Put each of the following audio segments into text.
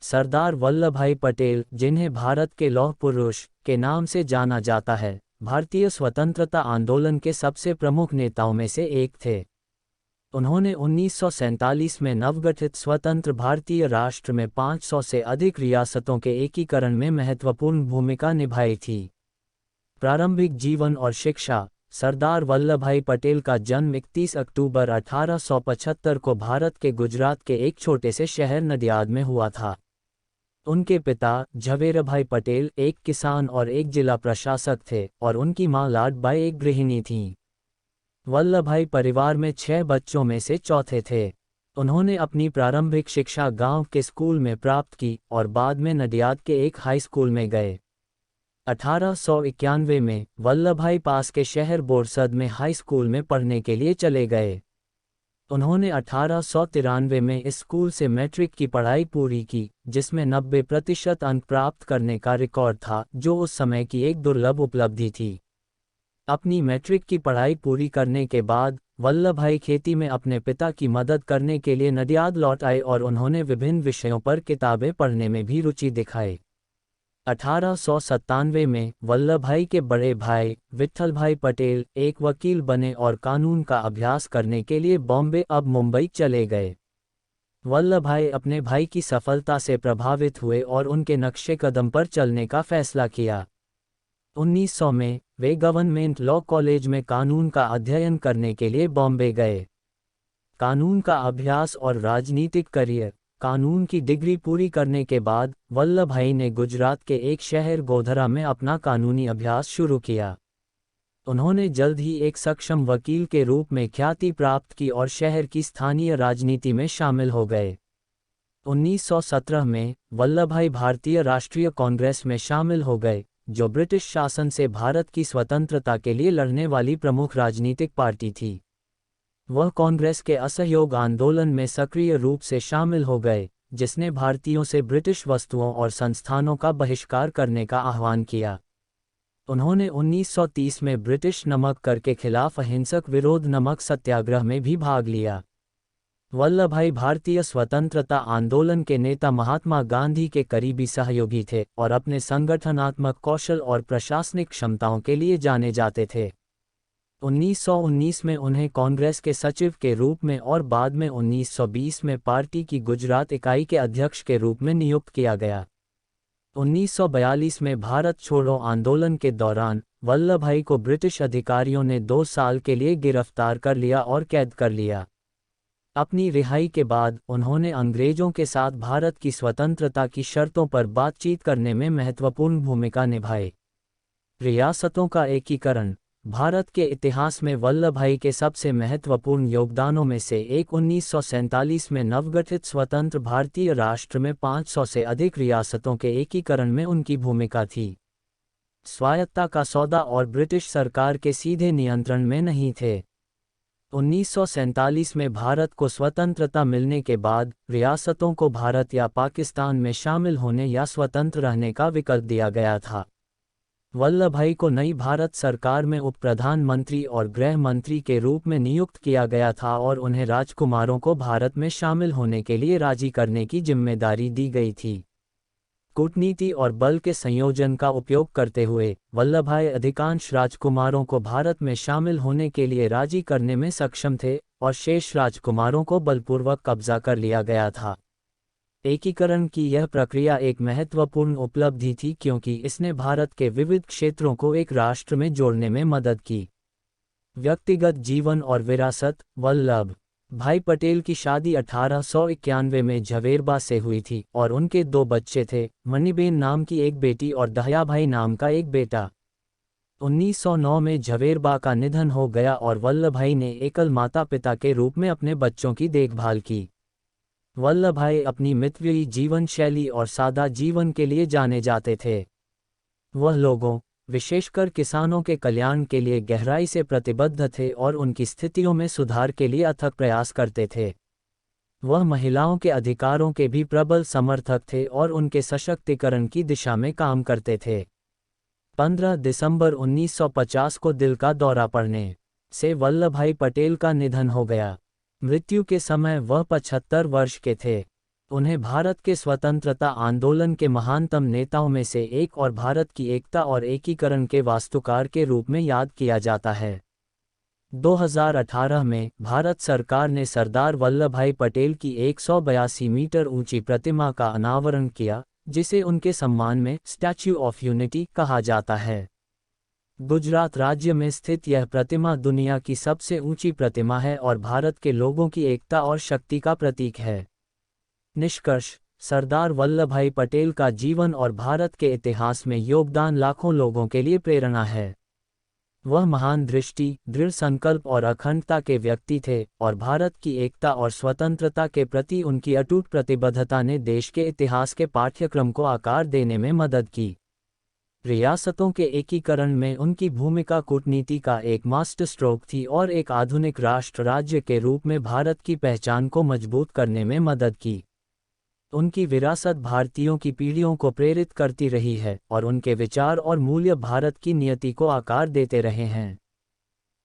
सरदार वल्लभ भाई पटेल, जिन्हें भारत के लौह पुरुष के नाम से जाना जाता है, भारतीय स्वतंत्रता आंदोलन के सबसे प्रमुख नेताओं में से एक थे। उन्होंने 1947 में नवगठित स्वतंत्र भारतीय राष्ट्र में 500 से अधिक रियासतों के एकीकरण में महत्वपूर्ण भूमिका निभाई थी। प्रारंभिक जीवन और शिक्षा। सरदार वल्लभ भाई पटेल का जन्म 31 अक्टूबर 1875 को भारत के गुजरात के एक छोटे से शहर नडियाद में हुआ था। उनके पिता झवेरभाई पटेल एक किसान और एक जिला प्रशासक थे और उनकी मां लाडबाई एक गृहिणी थीं। वल्लभभाई परिवार में 6 बच्चों में से चौथे थे। उन्होंने अपनी प्रारंभिक शिक्षा गांव के स्कूल में प्राप्त की और बाद में नडियाद के एक हाई स्कूल में गए। 1891 में वल्लभभाई पास के शहर बोरसद में हाई स्कूल में पढ़ने के लिए चले गए। उन्होंने 1893 में इस स्कूल से मैट्रिक की पढ़ाई पूरी की, जिसमें 90% अंक प्राप्त करने का रिकॉर्ड था, जो उस समय की एक दुर्लभ उपलब्धि थी। अपनी मैट्रिक की पढ़ाई पूरी करने के बाद वल्लभभाई खेती में अपने पिता की मदद करने के लिए नडियाद लौट आए और उन्होंने विभिन्न विषयों पर किताबें पढ़ने में भी रुचि दिखाई। 1897 में वल्लभभाई के बड़े भाई विट्ठलभाई पटेल एक वकील बने और कानून का अभ्यास करने के लिए बॉम्बे अब मुंबई चले गए। वल्लभभाई अपने भाई की सफलता से प्रभावित हुए और उनके नक्शे कदम पर चलने का फैसला किया। 1900 में वे गवर्नमेंट लॉ कॉलेज में कानून का अध्ययन करने के लिए बॉम्बे गए। कानून का अभ्यास और राजनीतिक करियर। कानून की डिग्री पूरी करने के बाद वल्लभभाई ने गुजरात के एक शहर गोधरा में अपना कानूनी अभ्यास शुरू किया। उन्होंने जल्द ही एक सक्षम वकील के रूप में ख्याति प्राप्त की और शहर की स्थानीय राजनीति में शामिल हो गए। 1917 में वल्लभभाई भारतीय राष्ट्रीय कांग्रेस में शामिल हो गए, जो ब्रिटिश शासन से भारत की स्वतंत्रता के लिए लड़ने वाली प्रमुख राजनीतिक पार्टी थी। वह कांग्रेस के असहयोग आंदोलन में सक्रिय रूप से शामिल हो गए, जिसने भारतीयों से ब्रिटिश वस्तुओं और संस्थानों का बहिष्कार करने का आह्वान किया। उन्होंने 1930 में ब्रिटिश नमक कर के खिलाफ अहिंसक विरोध नमक सत्याग्रह में भी भाग लिया। वल्लभभाई भारतीय स्वतंत्रता आंदोलन के नेता महात्मा गांधी के करीबी सहयोगी थे और अपने संगठनात्मक कौशल और प्रशासनिक क्षमताओं के लिए जाने जाते थे। 1919 में उन्हें कांग्रेस के सचिव के रूप में और बाद में 1920 में पार्टी की गुजरात इकाई के अध्यक्ष के रूप में नियुक्त किया गया। 1942 में भारत छोड़ो आंदोलन के दौरान वल्लभभाई को ब्रिटिश अधिकारियों ने 2 साल के लिए गिरफ्तार कर लिया और कैद कर लिया। अपनी रिहाई के बाद उन्होंने अंग्रेजों के साथ भारत की स्वतंत्रता की शर्तों पर बातचीत करने में महत्वपूर्ण भूमिका निभाई। रियासतों का एकीकरण। भारत के इतिहास में वल्लभभाई के सबसे महत्वपूर्ण योगदानों में से एक 1947 में नवगठित स्वतंत्र भारतीय राष्ट्र में 500 से अधिक रियासतों के एकीकरण में उनकी भूमिका थी। स्वायत्तता का सौदा और ब्रिटिश सरकार के सीधे नियंत्रण में नहीं थे। 1947 में भारत को स्वतंत्रता मिलने के बाद रियासतों को भारत या पाकिस्तान में शामिल होने या स्वतंत्र रहने का विकल्प दिया गया था। वल्लभभाई को नई भारत सरकार में उप प्रधानमंत्री और गृह मंत्री के रूप में नियुक्त किया गया था और उन्हें राजकुमारों को भारत में शामिल होने के लिए राजी करने की जिम्मेदारी दी गई थी। कूटनीति और बल के संयोजन का उपयोग करते हुए वल्लभभाई अधिकांश राजकुमारों को भारत में शामिल होने के लिए राजी करने में सक्षम थे और शेष राजकुमारों को बलपूर्वक कब्जा कर लिया गया था। एकीकरण की यह प्रक्रिया एक महत्वपूर्ण उपलब्धि थी क्योंकि इसने भारत के विविध क्षेत्रों को एक राष्ट्र में जोड़ने में मदद की। व्यक्तिगत जीवन और विरासत। वल्लभ भाई पटेल की शादी 1891 में झवेरबा से हुई थी और उनके 2 बच्चे थे, मणिबेन नाम की एक बेटी और दहयाभाई नाम का एक बेटा। 1909 में झवेरबा का निधन हो गया और वल्लभभाई ने एकल माता पिता के रूप में अपने बच्चों की देखभाल की। वल्लभभाई अपनी मितव्ययी जीवन शैली और सादा जीवन के लिए जाने जाते थे। वह लोगों, विशेषकर किसानों के कल्याण के लिए गहराई से प्रतिबद्ध थे और उनकी स्थितियों में सुधार के लिए अथक प्रयास करते थे। वह महिलाओं के अधिकारों के भी प्रबल समर्थक थे और उनके सशक्तिकरण की दिशा में काम करते थे। 15 दिसंबर 1950 को दिल का दौरा पड़ने से वल्लभभाई पटेल का निधन हो गया। मृत्यु के समय वह 75 वर्ष के थे। उन्हें भारत के स्वतंत्रता आंदोलन के महानतम नेताओं में से एक और भारत की एकता और एकीकरण के वास्तुकार के रूप में याद किया जाता है। 2018 में भारत सरकार ने सरदार वल्लभभाई पटेल की 182 मीटर ऊंची प्रतिमा का अनावरण किया, जिसे उनके सम्मान में स्टैच्यू ऑफ यूनिटी कहा जाता है। गुजरात राज्य में स्थित यह प्रतिमा दुनिया की सबसे ऊंची प्रतिमा है और भारत के लोगों की एकता और शक्ति का प्रतीक है। निष्कर्ष: सरदार वल्लभभाई पटेल का जीवन और भारत के इतिहास में योगदान लाखों लोगों के लिए प्रेरणा है। वह महान दृष्टि, दृढ़ संकल्प और अखंडता के व्यक्ति थे और भारत की एकता और स्वतंत्रता के प्रति उनकी अटूट प्रतिबद्धता ने देश के इतिहास के पाठ्यक्रम को आकार देने में मदद की। रियासतों के एकीकरण में उनकी भूमिका कूटनीति का एक मास्टर स्ट्रोक थी और एक आधुनिक राष्ट्र राज्य के रूप में भारत की पहचान को मजबूत करने में मदद की। उनकी विरासत भारतीयों की पीढ़ियों को प्रेरित करती रही है और उनके विचार और मूल्य भारत की नियति को आकार देते रहे हैं।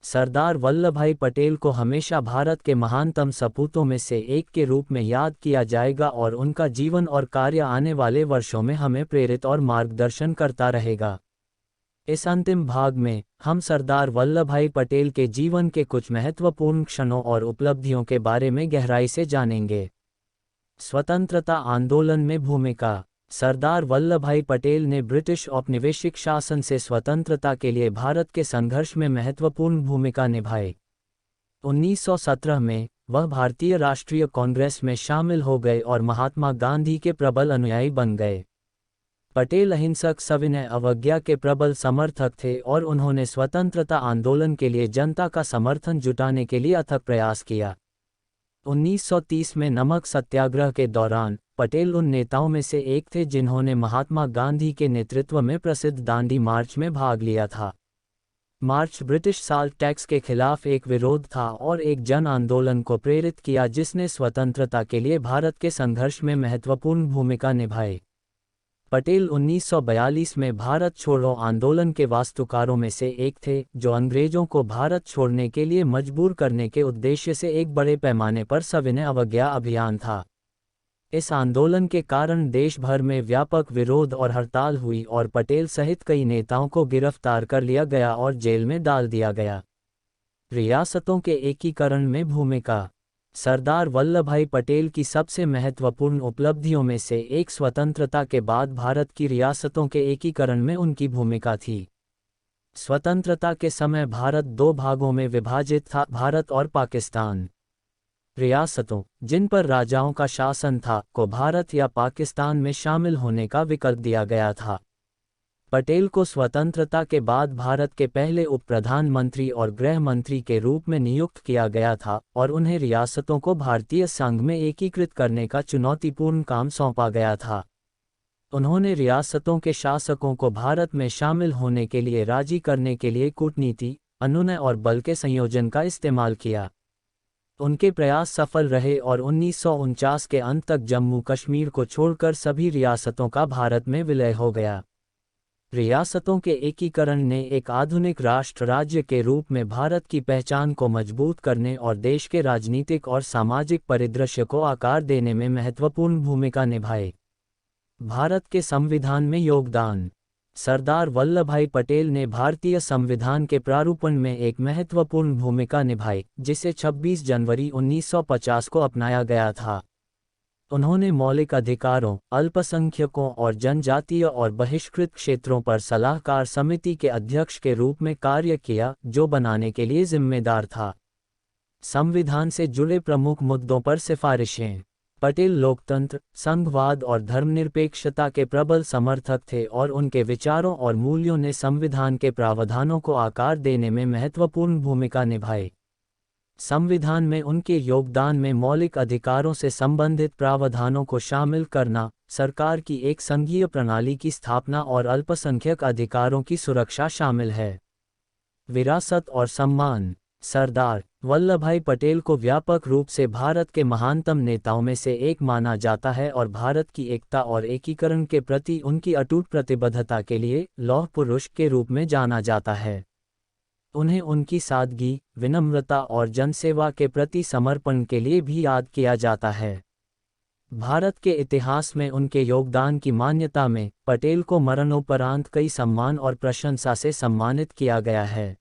सरदार वल्लभभाई पटेल को हमेशा भारत के महानतम सपूतों में से एक के रूप में याद किया जाएगा और उनका जीवन और कार्य आने वाले वर्षों में हमें प्रेरित और मार्गदर्शन करता रहेगा। इस अंतिम भाग में हम सरदार वल्लभभाई पटेल के जीवन के कुछ महत्वपूर्ण क्षणों और उपलब्धियों के बारे में गहराई से जानेंगे। स्वतंत्रता आंदोलन में भूमिका: सरदार वल्लभभाई पटेल ने ब्रिटिश औपनिवेशिक शासन से स्वतंत्रता के लिए भारत के संघर्ष में महत्वपूर्ण भूमिका निभाई। 1917 में वह भारतीय राष्ट्रीय कांग्रेस में शामिल हो गए और महात्मा गांधी के प्रबल अनुयायी बन गए। पटेल अहिंसक सविनय अवज्ञा के प्रबल समर्थक थे और उन्होंने स्वतंत्रता आंदोलन के लिए जनता का समर्थन जुटाने के लिए अथक प्रयास किया। 1930 में नमक सत्याग्रह के दौरान पटेल उन नेताओं में से एक थे जिन्होंने महात्मा गांधी के नेतृत्व में प्रसिद्ध दांडी मार्च में भाग लिया था। मार्च ब्रिटिश साल्ट टैक्स के खिलाफ एक विरोध था और एक जन आंदोलन को प्रेरित किया जिसने स्वतंत्रता के लिए भारत के संघर्ष में महत्वपूर्ण भूमिका निभाई। पटेल 1942 में भारत छोड़ो आंदोलन के वास्तुकारों में से एक थे, जो अंग्रेजों को भारत छोड़ने के लिए मजबूर करने के उद्देश्य से एक बड़े पैमाने पर सविनय अवज्ञा अभियान था। इस आंदोलन के कारण देश भर में व्यापक विरोध और हड़ताल हुई और पटेल सहित कई नेताओं को गिरफ्तार कर लिया गया और जेल में डाल दिया गया। रियासतों के एकीकरण में भूमिका: सरदार वल्लभभाई पटेल की सबसे महत्वपूर्ण उपलब्धियों में से एक स्वतंत्रता के बाद भारत की रियासतों के एकीकरण में उनकी भूमिका थी। स्वतंत्रता के समय भारत दो भागों में विभाजित था, भारत और पाकिस्तान। रियासतों, जिन पर राजाओं का शासन था, को भारत या पाकिस्तान में शामिल होने का विकल्प दिया गया था। पटेल को स्वतंत्रता के बाद भारत के पहले उप प्रधानमंत्री और गृह मंत्री के रूप में नियुक्त किया गया था और उन्हें रियासतों को भारतीय संघ में एकीकृत करने का चुनौतीपूर्ण काम सौंपा गया था। उन्होंने रियासतों के शासकों को भारत में शामिल होने के लिए राजी करने के लिए कूटनीति, अनुनय और बल के संयोजन का इस्तेमाल किया। उनके प्रयास सफल रहे और 1949 के अंत तक जम्मू कश्मीर को छोड़कर सभी रियासतों का भारत में विलय हो गया। रियासतों के एकीकरण ने एक आधुनिक राष्ट्र राज्य के रूप में भारत की पहचान को मजबूत करने और देश के राजनीतिक और सामाजिक परिदृश्य को आकार देने में महत्वपूर्ण भूमिका निभाई। भारत के संविधान में योगदान: सरदार वल्लभभाई पटेल ने भारतीय संविधान के प्रारूपण में एक महत्वपूर्ण भूमिका निभाई, जिसे 26 जनवरी 1950 को अपनाया गया था। उन्होंने मौलिक अधिकारों, अल्पसंख्यकों और जनजातीय और बहिष्कृत क्षेत्रों पर सलाहकार समिति के अध्यक्ष के रूप में कार्य किया, जो बनाने के लिए जिम्मेदार था। संविधान से जुड़े प्रमुख मुद्दों पर सिफारिशें: पटेल लोकतंत्र, संघवाद और धर्मनिरपेक्षता के प्रबल समर्थक थे और उनके विचारों और मूल्यों ने संविधान के प्रावधानों को आकार देने में महत्वपूर्ण भूमिका निभाई। संविधान में उनके योगदान में मौलिक अधिकारों से संबंधित प्रावधानों को शामिल करना, सरकार की एक संघीय प्रणाली की स्थापना और अल्पसंख्यक अधिकारों की सुरक्षा शामिल है। विरासत और सम्मान: सरदार वल्लभभाई पटेल को व्यापक रूप से भारत के महानतम नेताओं में से एक माना जाता है और भारत की एकता और एकीकरण के प्रति उनकी अटूट प्रतिबद्धता के लिए लौह पुरुष के रूप में जाना जाता है। उन्हें उनकी सादगी, विनम्रता और जनसेवा के प्रति समर्पण के लिए भी याद किया जाता है। भारत के इतिहास में उनके योगदान की मान्यता में पटेल को मरणोपरांत कई सम्मान और प्रशंसा से सम्मानित किया गया है।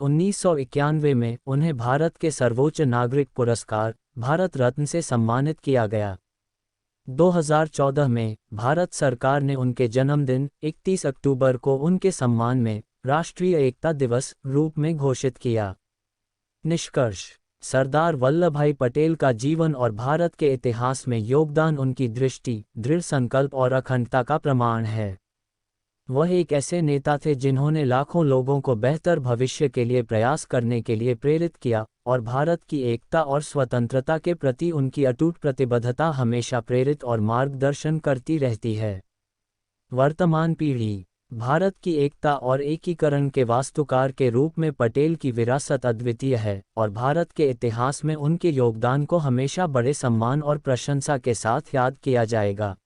1991 में उन्हें भारत के सर्वोच्च नागरिक पुरस्कार भारत रत्न से सम्मानित किया गया। 2014 में भारत सरकार ने उनके जन्मदिन 31 अक्टूबर को उनके सम्मान में राष्ट्रीय एकता दिवस रूप में घोषित किया। निष्कर्ष: सरदार वल्लभभाई पटेल का जीवन और भारत के इतिहास में योगदान उनकी दृष्टि, दृढ़ संकल्प और अखंडता का प्रमाण है। वह एक ऐसे नेता थे जिन्होंने लाखों लोगों को बेहतर भविष्य के लिए प्रयास करने के लिए प्रेरित किया और भारत की एकता और स्वतंत्रता के प्रति उनकी अटूट प्रतिबद्धता हमेशा प्रेरित और मार्गदर्शन करती रहती है। वर्तमान पीढ़ी: भारत की एकता और एकीकरण के वास्तुकार के रूप में पटेल की विरासत अद्वितीय है और भारत के इतिहास में उनके योगदान को हमेशा बड़े सम्मान और प्रशंसा के साथ याद किया जाएगा।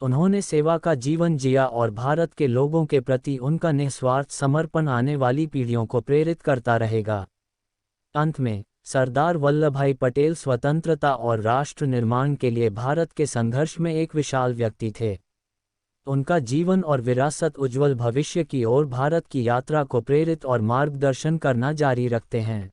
उन्होंने सेवा का जीवन जिया और भारत के लोगों के प्रति उनका निस्वार्थ समर्पण आने वाली पीढ़ियों को प्रेरित करता रहेगा। अंत में, सरदार वल्लभभाई पटेल स्वतंत्रता और राष्ट्र निर्माण के लिए भारत के संघर्ष में एक विशाल व्यक्ति थे। उनका जीवन और विरासत उज्जवल भविष्य की ओर भारत की यात्रा को प्रेरित और मार्गदर्शन करना जारी रखते हैं।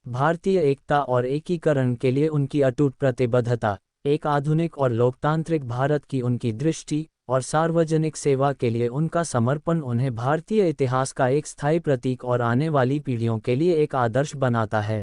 भारतीय एकता और एकीकरण के लिए उनकी अटूट प्रतिबद्धता, एक आधुनिक और लोकतांत्रिक भारत की उनकी दृष्टि और सार्वजनिक सेवा के लिए उनका समर्पण उन्हें भारतीय इतिहास का एक स्थायी प्रतीक और आने वाली पीढ़ियों के लिए एक आदर्श बनाता है।